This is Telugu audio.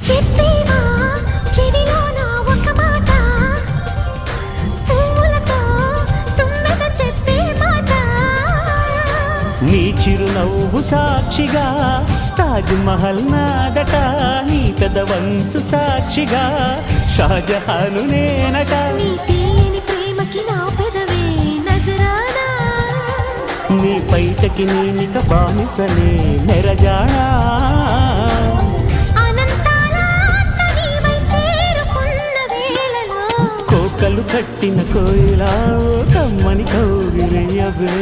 చెప్పేవా చెవిలోన ఒక మాట, పువ్వులతో తుమ్మెద చెప్పే మాట. నీ చిరునవ్వు సాక్షిగా తాజ్ మహల్ నాదట, నీ పెదవంచు సాక్షిగా షాజహాను నేనట. నీ తీయని ప్రేమకి నా పెదవే నజరానా, నీ పైటకి నేనిక బానిసలే నెరజానా. అనంతాల అంత నీవై చేరుకున్న వేళలో కోకలు కట్టిన కోయిలా ఓ కమ్మని కౌగిలయ్యవే.